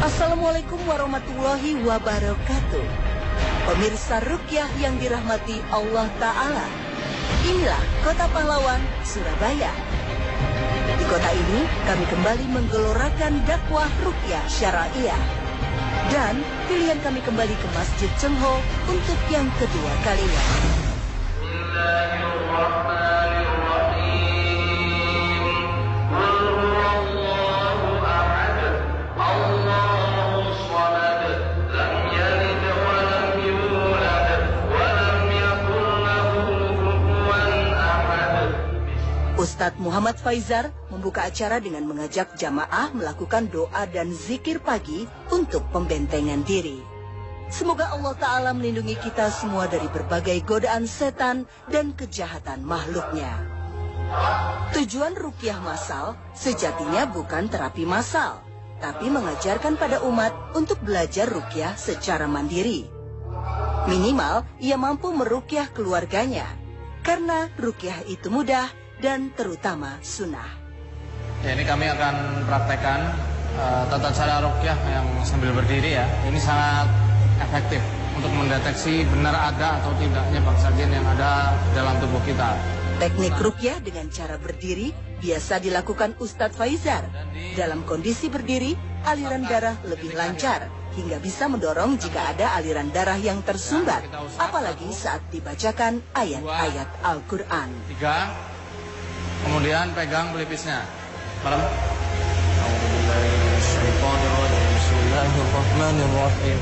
Assalamualaikum warahmatullahi wabarakatuh. Pemirsa Ruqyah yang dirahmati Allah Ta'ala, inilah Kota Pahlawan, Surabaya. Di kota ini kami kembali menggelorakan dakwah Ruqyah Syara'iyah. Dan pilihan kami kembali ke Masjid Cengho untuk yang kedua kalinya. Ustadz Muhammad Faizar membuka acara dengan mengajak jamaah melakukan doa dan zikir pagi untuk pembentengan diri. Semoga Allah Ta'ala melindungi kita semua dari berbagai godaan setan dan kejahatan makhluknya. Tujuan Ruqyah Massal sejatinya bukan terapi massal, tapi mengajarkan pada umat untuk belajar Ruqyah secara mandiri. Minimal ia mampu meruqyah keluarganya, karena Ruqyah itu mudah dan terutama sunnah. Ya, ini kami akan praktekkan tata cara ruqyah yang sambil berdiri ya. Ini sangat efektif untuk mendeteksi benar ada atau tidaknya bangsa jin yang ada dalam tubuh kita. Teknik ruqyah dengan cara berdiri biasa dilakukan Ustadz Faizar. Dalam kondisi berdiri, aliran darah lebih lancar hingga bisa mendorong jika ada aliran darah yang tersumbat, apalagi saat dibacakan ayat-ayat Al-Quran. 3. Kemudian pegang pelipisnya. Malam. Bismillahirrahmanirrahim.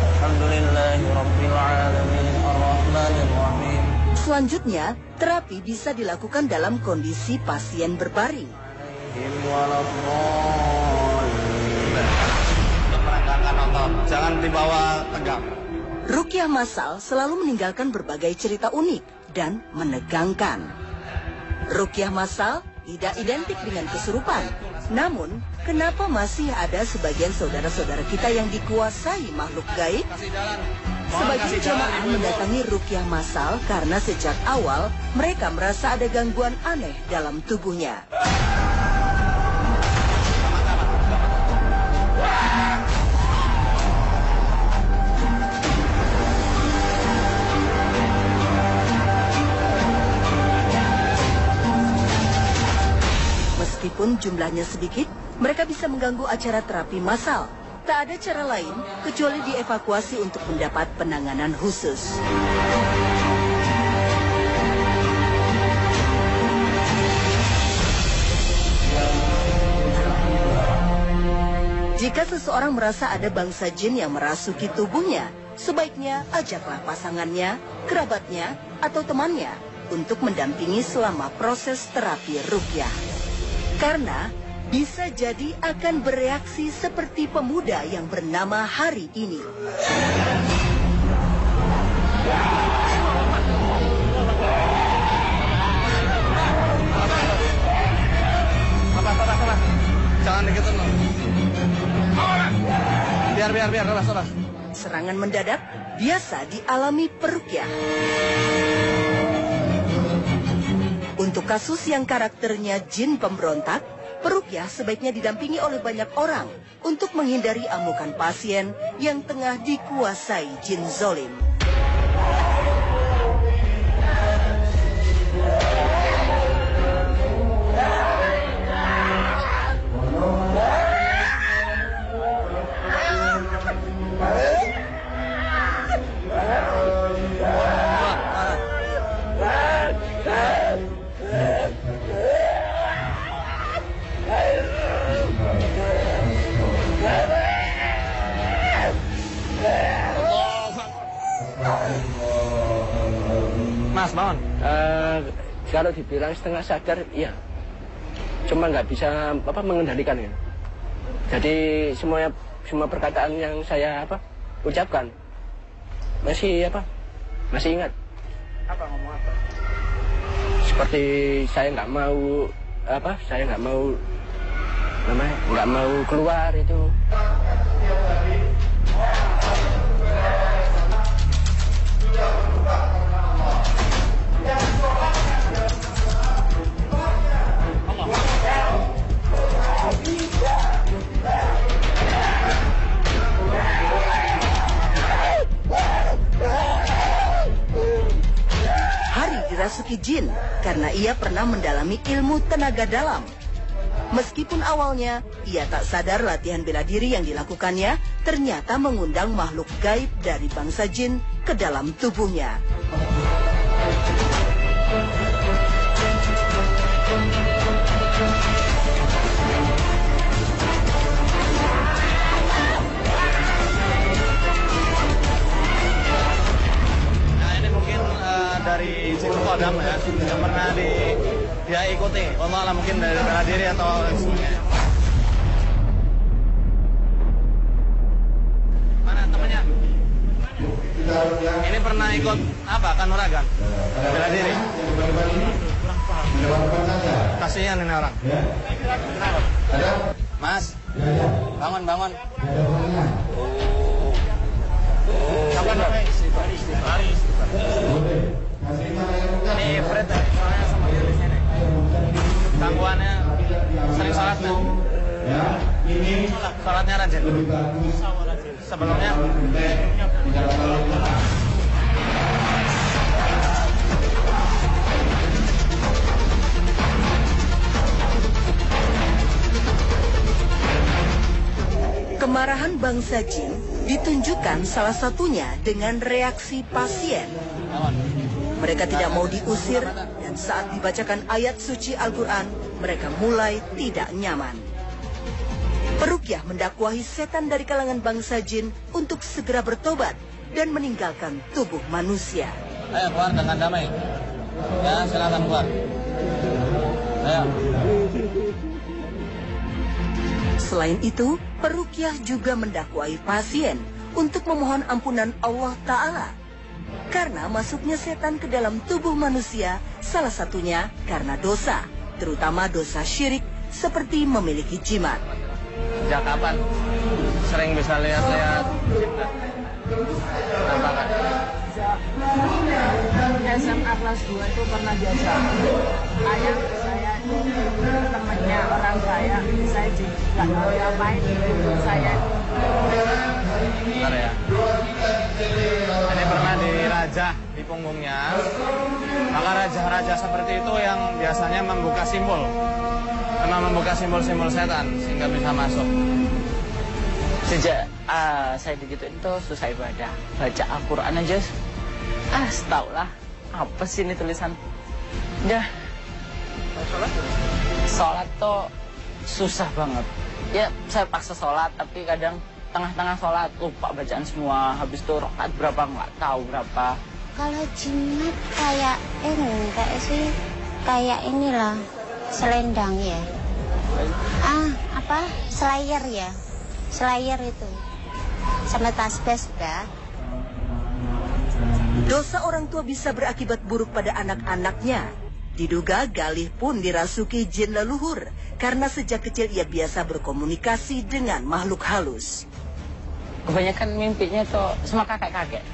Alhamdulillahirabbil alamin arrahmanir rahim. Selanjutnya, terapi bisa dilakukan dalam kondisi pasien berbaring. Untuk merengangkan otot, jangan dibawa tegang. Ruqyah Massal selalu meninggalkan berbagai cerita unik dan menegangkan. Ruqyah Massal tidak identik dengan kesurupan. Namun, kenapa masih ada sebagian saudara-saudara kita yang dikuasai makhluk gaib? Sebagian jemaah mendatangi Ruqyah Massal karena sejak awal mereka merasa ada gangguan aneh dalam tubuhnya. Meskipun jumlahnya sedikit, mereka bisa mengganggu acara terapi massal. Tak ada cara lain kecuali dievakuasi untuk mendapat penanganan khusus. Jika seseorang merasa ada bangsa jin yang merasuki tubuhnya, sebaiknya ajaklah pasangannya, kerabatnya, atau temannya untuk mendampingi selama proses terapi ruqyah. Karena bisa jadi akan bereaksi seperti pemuda yang bernama Hari ini. Sabar. Jangan diketuk. Biar, sabar. Serangan mendadak biasa dialami peruqyah. Untuk kasus yang karakternya jin pemberontak, peruqyah sebaiknya didampingi oleh banyak orang untuk menghindari amukan pasien yang tengah dikuasai jin zolim. Mas, bangun. Kalau dibilang setengah sadar, iya. Cuma nggak bisa mengendalikan ya. Jadi semua perkataan yang saya ucapkan masih ingat. Ngomong apa? Seperti saya nggak mau keluar itu. memiliki jin karena ia pernah mendalami ilmu tenaga dalam. Meskipun awalnya ia tak sadar latihan bela diri yang dilakukannya ternyata mengundang makhluk gaib dari bangsa jin ke dalam tubuhnya. Dari Cikgu Kodam ya, yang pernah dia ikuti, Allah mungkin dari bela diri atau sebagainya. Mana temannya? Ini pernah ikut apa? Kanuragan? Bela diri? Kasihan ini orang. Mas, bangun. Kapan Bang? Hari. Ini Fred soalnya sama dia di sini. Gangguannya sering sholat nggak? Sholatnya rajin. Sebelumnya. Kemarahan bangsa jin ditunjukkan salah satunya dengan reaksi pasien. Mereka tidak mau diusir dan saat dibacakan ayat suci Al-Quran, mereka mulai tidak nyaman. Peruqyah mendakwahi setan dari kalangan bangsa jin untuk segera bertobat dan meninggalkan tubuh manusia. Ayo keluar dengan damai. Ya, silakan keluar. Ayo. Selain itu, peruqyah juga mendakwahi pasien untuk memohon ampunan Allah Ta'ala. Karena masuknya setan ke dalam tubuh manusia, salah satunya karena dosa, terutama dosa syirik seperti memiliki jimat. Sejak kapan sering bisa lihat-lihat jin? Apa kan? SMA kelas 2 itu pernah diajak ayah saya itu temannya orang kaya, saya juga nggak tahu ngapain saya. Bentar ya. Ini pernah dirajah di punggungnya. Maka raja-raja seperti itu yang biasanya membuka simbol. Memang membuka simbol-simbol setan sehingga bisa masuk. Sejak saya digituin itu susah ibadah, baca Al-Quran aja. Setau lah, apa sih ini tulisan? Dah. Sholat tuh susah banget. Ya saya paksa sholat, tapi kadang tengah-tengah sholat lupa bacaan semua. Habis itu rakaat berapa nggak tahu berapa. Kalau jimat kayak kayak inilah selendang ya. Slayer ya. Slayer itu. Sama tasbih sudah. Dosa orang tua bisa berakibat buruk pada anak-anaknya. Diduga Galih pun dirasuki jin leluhur karena sejak kecil ia biasa berkomunikasi dengan makhluk halus. Kebanyakan mimpinya tuh sama kakek-kakek.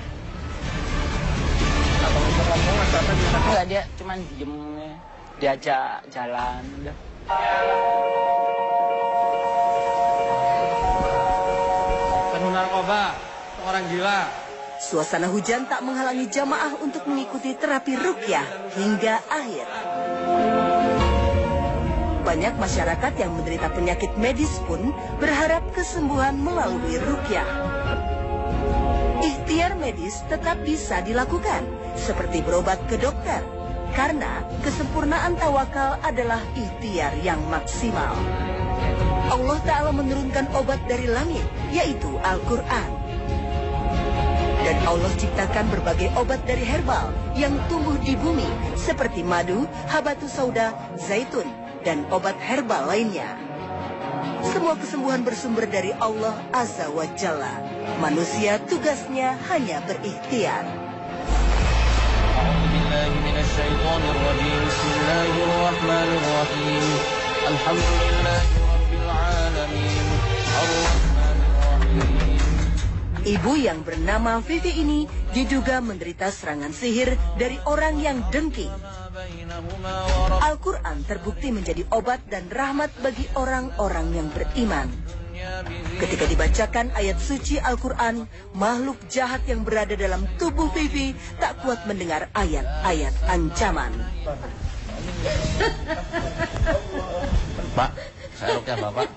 Enggak, dia cuma diem, diajak jalan. Udah. Penuh narkoba, orang gila. Suasana hujan tak menghalangi jamaah untuk mengikuti terapi ruqyah hingga akhir. Banyak masyarakat yang menderita penyakit medis pun berharap kesembuhan melalui ruqyah. Ikhtiar medis tetap bisa dilakukan, seperti berobat ke dokter, karena kesempurnaan tawakal adalah ikhtiar yang maksimal. Allah Ta'ala menurunkan obat dari langit, yaitu Al-Quran. Dan Allah ciptakan berbagai obat dari herbal yang tumbuh di bumi seperti madu, habatus sauda, zaitun, dan obat herbal lainnya. Semua kesembuhan bersumber dari Allah Azza wa Jalla. Manusia tugasnya hanya berikhtiar. Ibu yang bernama Vivi ini diduga menderita serangan sihir dari orang yang dengki. Al-Quran terbukti menjadi obat dan rahmat bagi orang-orang yang beriman. Ketika dibacakan ayat suci Al-Quran, makhluk jahat yang berada dalam tubuh Vivi tak kuat mendengar ayat-ayat ancaman. Pak, saya rukyah Bapak.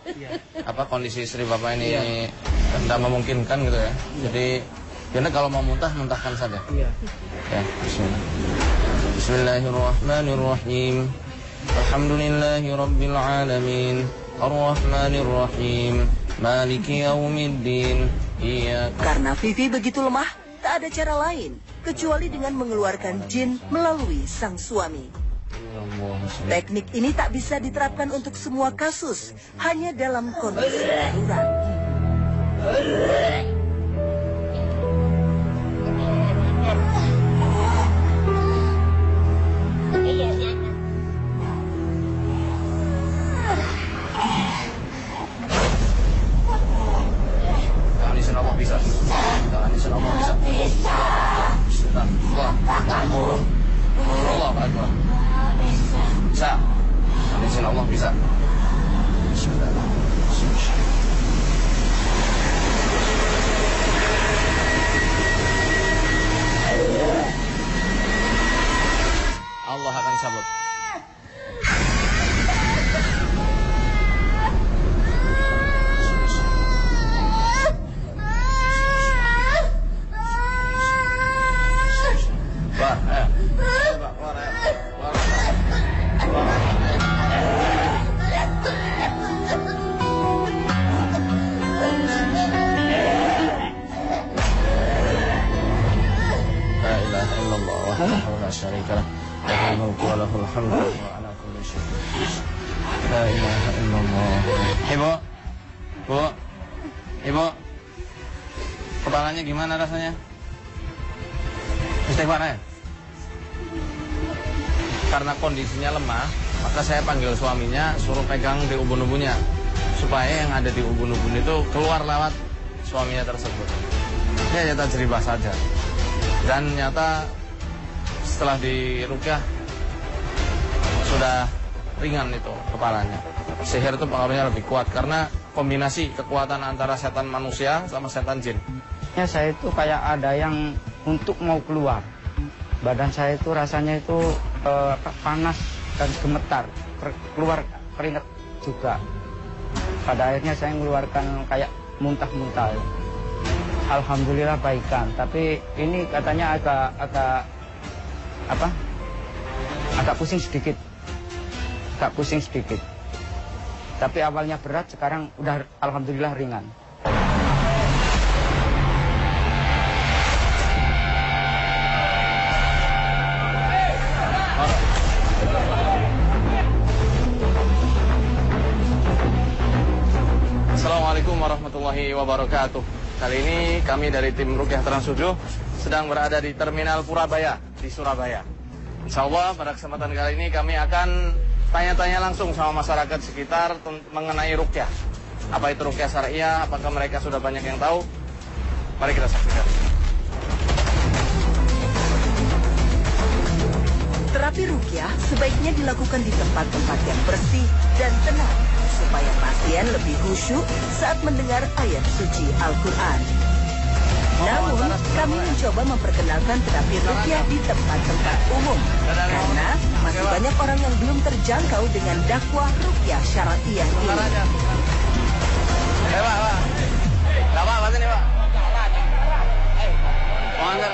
Apa kondisi istri Bapak ini tidak memungkinkan gitu ya? Jadi, karena kalau mau muntah, muntahkan saja. Ya, bismillah. Bismillahirrahmanirrahim. Alhamdulillahi rabbil alamin. Ar-Rahmanir-Rahim. Maliki yaumiddin. Karena Vivi begitu lemah, tak ada cara lain kecuali dengan mengeluarkan jin melalui sang suami. Teknik ini tak bisa diterapkan untuk semua kasus, hanya dalam kondisi darurat. Allah akan cabut. Ibu, kepalanya gimana rasanya? Istighfar ya? Karena kondisinya lemah, maka saya panggil suaminya, suruh pegang di ubun-ubunnya, supaya yang ada di ubun-ubun itu keluar lewat suaminya tersebut. Ya nyata jeribah saja. Dan nyata setelah dirukyah sudah ringan itu kepalanya. Sihir itu pengaruhnya lebih kuat karena kombinasi kekuatan antara setan manusia sama setan jin. Ya, saya itu kayak ada yang untuk mau keluar. Badan saya itu rasanya itu panas dan gemetar, keluar keringat juga. Pada akhirnya saya mengeluarkan kayak muntah-muntah. Alhamdulillah baikan, tapi ini katanya agak pusing sedikit. Agak pusing sedikit. Tapi awalnya berat, sekarang udah alhamdulillah ringan. Assalamualaikum warahmatullahi wabarakatuh. Kali ini kami dari tim Rukyah Trans 7 sedang berada di Terminal Purabaya di Surabaya. Insya Allah pada kesempatan kali ini kami akan tanya-tanya langsung sama masyarakat sekitar mengenai rukyah. Apa itu rukyah syariah? Apakah mereka sudah banyak yang tahu? Mari kita saksikan. Terapi rukyah sebaiknya dilakukan di tempat-tempat yang bersih dan tenang supaya pasien lebih khusyuk saat mendengar ayat suci Al-Quran. Namun, kami mencoba memperkenalkan terapi rukyah di tempat-tempat umum karena masih banyak orang yang belum terjangkau dengan dakwah rukyah syariah ini.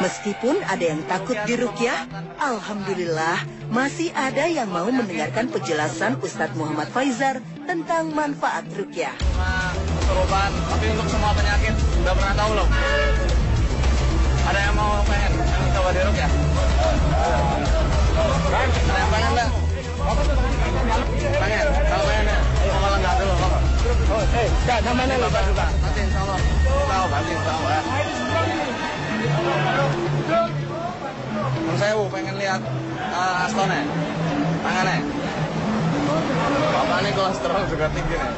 Meskipun ada yang takut di rukyah, alhamdulillah masih ada yang mau mendengarkan penjelasan Ustadz Muhammad Faizar tentang manfaat rukyah. Kesurupan, tapi untuk semua penyakit udah pernah tahu loh. Ada yang mau pengen coba di rukyah? Ada yang pengen enggak? Pengen? Kalau pengen ya? Kalau enggak dulu. Namanya Bapak juga. Nanti insya Allah. Tahu nanti insya Allah ya. Saya pengen lihat Astone, tangannya. Bapak ini kolesterol juga tinggi nih.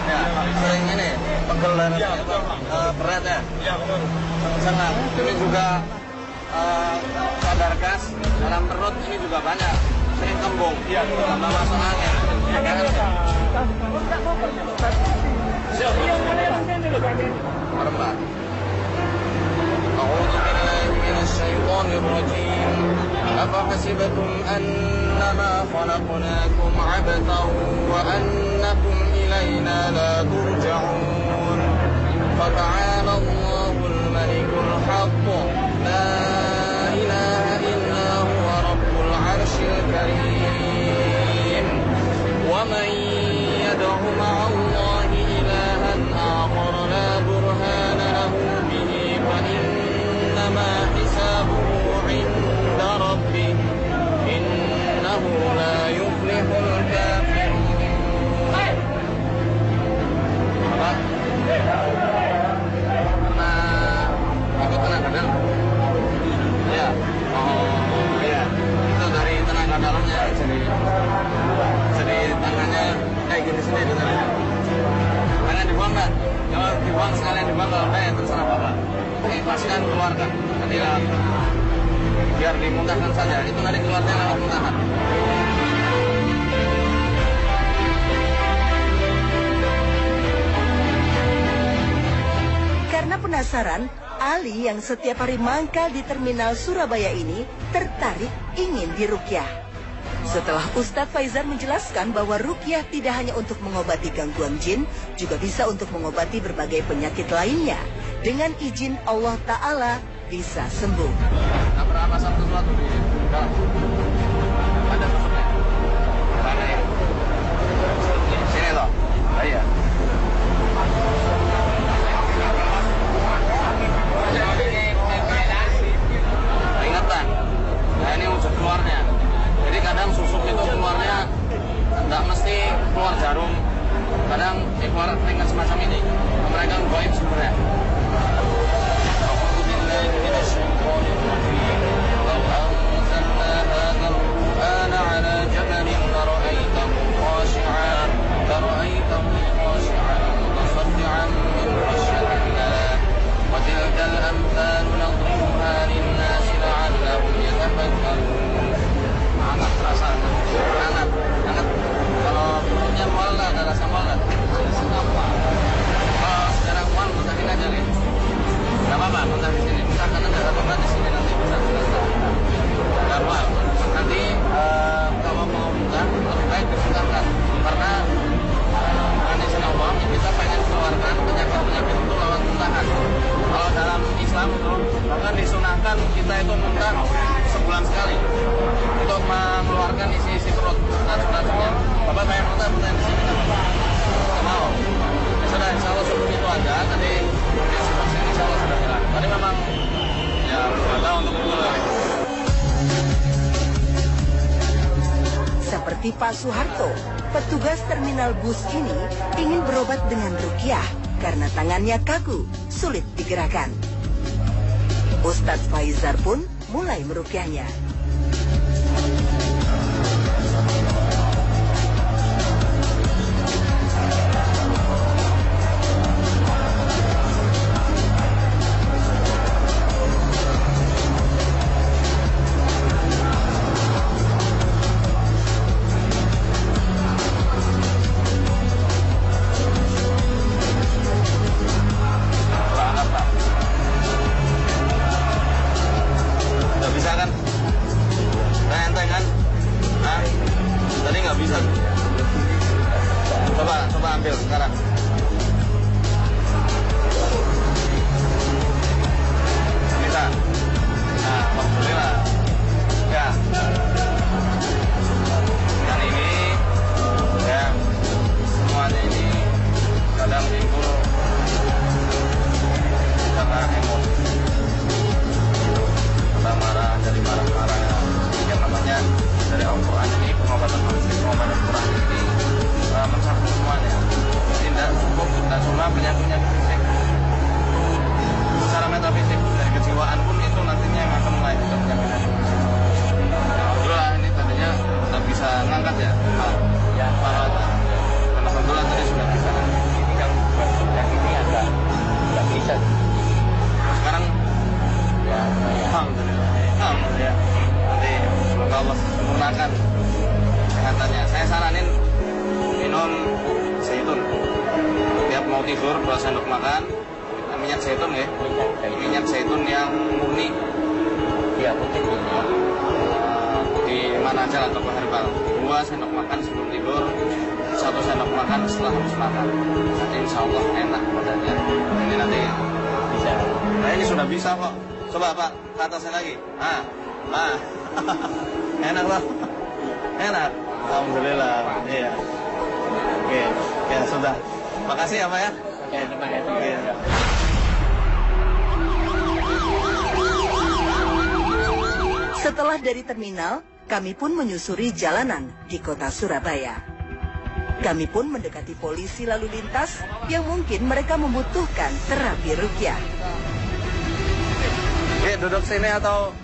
Ya, sering ini pegel dan berat ya. Senang. Ini juga kadar gas dalam perut ini juga banyak. Sering kembung. Tambah masuk angin. أفحسبتم أنما خلقناكم عبثا وأنكم إلينا لا ترجعون فتعالى الله الملك الحق لا إله إلا هو رب العرش الكريم ومن يدع مع الله إلها آخر لا برهان له به فإنما حسابه عند ربه إنه لا يفلح الكافرون. Ikut tenaga dalam? Ya. Oh ya. Itu dari tenaga dalamnya. Jadi tangannya kayak gini sendiri tangannya. Tangan dibuang nggak? Kalau dibuang sekalian dibuang kalau kayak terserah bapak. Ikhlaskan keluarkan. Nanti biar dimuntahkan saja. Itu nanti keluarnya lewat muntahan. Karena penasaran, Ali yang setiap hari mangkal di terminal Surabaya ini tertarik ingin diruqyah. Setelah Ustadz Faizar menjelaskan bahwa ruqyah tidak hanya untuk mengobati gangguan jin, juga bisa untuk mengobati berbagai penyakit lainnya. Dengan izin Allah Ta'ala bisa sembuh. Nggak pernah pasang sesuatu di dalam. Ada tusuknya. Mana ya? Sini loh. Iya. Peringatan. Nah ini wujud keluarnya. Jadi kadang susuk itu keluarnya nggak mesti keluar jarum. Kadang keluar peringkat semacam ini. Mereka gaib sebenarnya. Kita itu muntah sebulan sekali untuk mengeluarkan isi perut racun-racunnya. Bapak pengen muntah di sini nggak mau. Ya sudah, insya Allah sebelum itu ada tadi vaksin insya Allah sudah hilang. Tadi memang ya tahu untuk itu. Seperti Pak Soeharto, petugas terminal bus ini ingin berobat dengan ruqyah karena tangannya kaku, sulit digerakkan. Ustadz Faizar pun mulai meruqyahnya. Coba ambil sekarang. Bisa. Nah, alhamdulillah. Ya. Dan ini, ya, semuanya ini kadang timbul karena emosi. Kita marah, dari marah-marah yang namanya dari Al-Quran ini pengobatan manusia, pengobatan Quran ini mencakup semuanya. Tidak cukup, tidak cuma penyakit-penyakit fisik. Secara metafisik dari kejiwaan pun itu nantinya yang akan melahirkan penyakit. Alhamdulillah ini tadinya sudah bisa ngangkat ya. Ya, karena alhamdulillah tadi sudah bisa. Ini kan yang ini agak nggak bisa. Sekarang ya, alhamdulillah. Alhamdulillah. Nanti semoga Allah sempurnakan kesehatannya. Saya saranin minum zaitun. Tiap mau tidur, 2 sendok makan minyak zaitun ya. Minyak zaitun yang murni. Ya, putih. di mana aja lah toko herbal. 2 sendok makan sebelum tidur, 1 sendok makan setelah habis makan. Nanti insya Allah enak badannya. Ini nanti bisa. Nah ini sudah bisa kok. Coba Pak, ke atasnya lagi. Enak loh. Enak. Alhamdulillah. Iya. Oke, ya sudah. Makasih ya Pak ya. Oke, terima kasih. Setelah dari terminal, kami pun menyusuri jalanan di kota Surabaya. Kami pun mendekati polisi lalu lintas yang mungkin mereka membutuhkan terapi ruqyah. Oke, duduk sini atau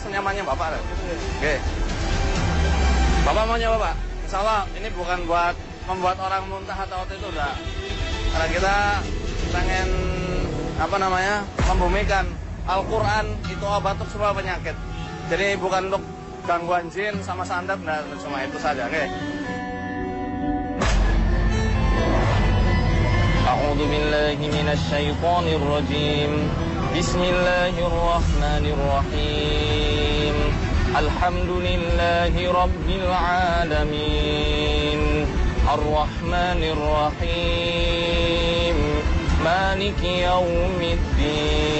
senyamannya Bapak? Oke. Bapak mau nyoba Pak? Insya Allah ini bukan buat membuat orang muntah atau itu udah. Karena kita pengen membumikan Al-Quran itu obat untuk semua penyakit. Jadi bukan untuk gangguan jin sama santet, dan cuma itu saja. Oke. A'udzu billahi minasy syaithanir rajim. Bismillahirrahmanirrahim. Alhamdulillahi rabbil alamin. Ar-Rahmanir Rahim. Maliki yaumiddin.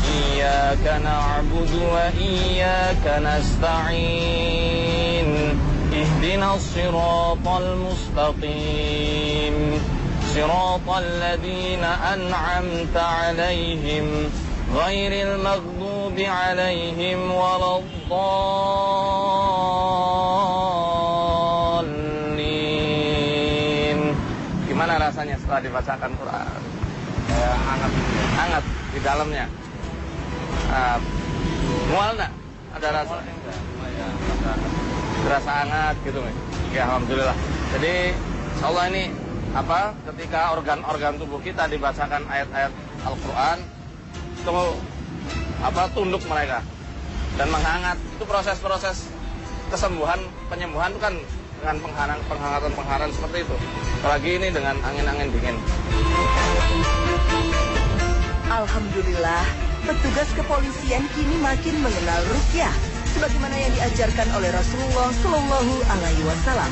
Iyyaka na'budu wa iyyaka nasta'in. Ihdinas siratal mustaqim. Siratal ladzina an'amta 'alaihim ghairil maghdubi 'alaihim waladdallin. Gimana rasanya setelah dibacakan Quran? Hangat di dalamnya. Mual enggak? Ada rasa? Terasa hangat gitu nih. Ya alhamdulillah. Jadi insyaallah ini ketika organ-organ tubuh kita dibacakan ayat-ayat Al-Quran itu tunduk mereka dan menghangat. Itu proses-proses kesembuhan, penyembuhan itu kan dengan penghangatan seperti itu. Apalagi ini dengan angin-angin dingin. Alhamdulillah, petugas kepolisian kini makin mengenal ruqyah sebagaimana yang diajarkan oleh Rasulullah Shallallahu Alaihi Wasallam.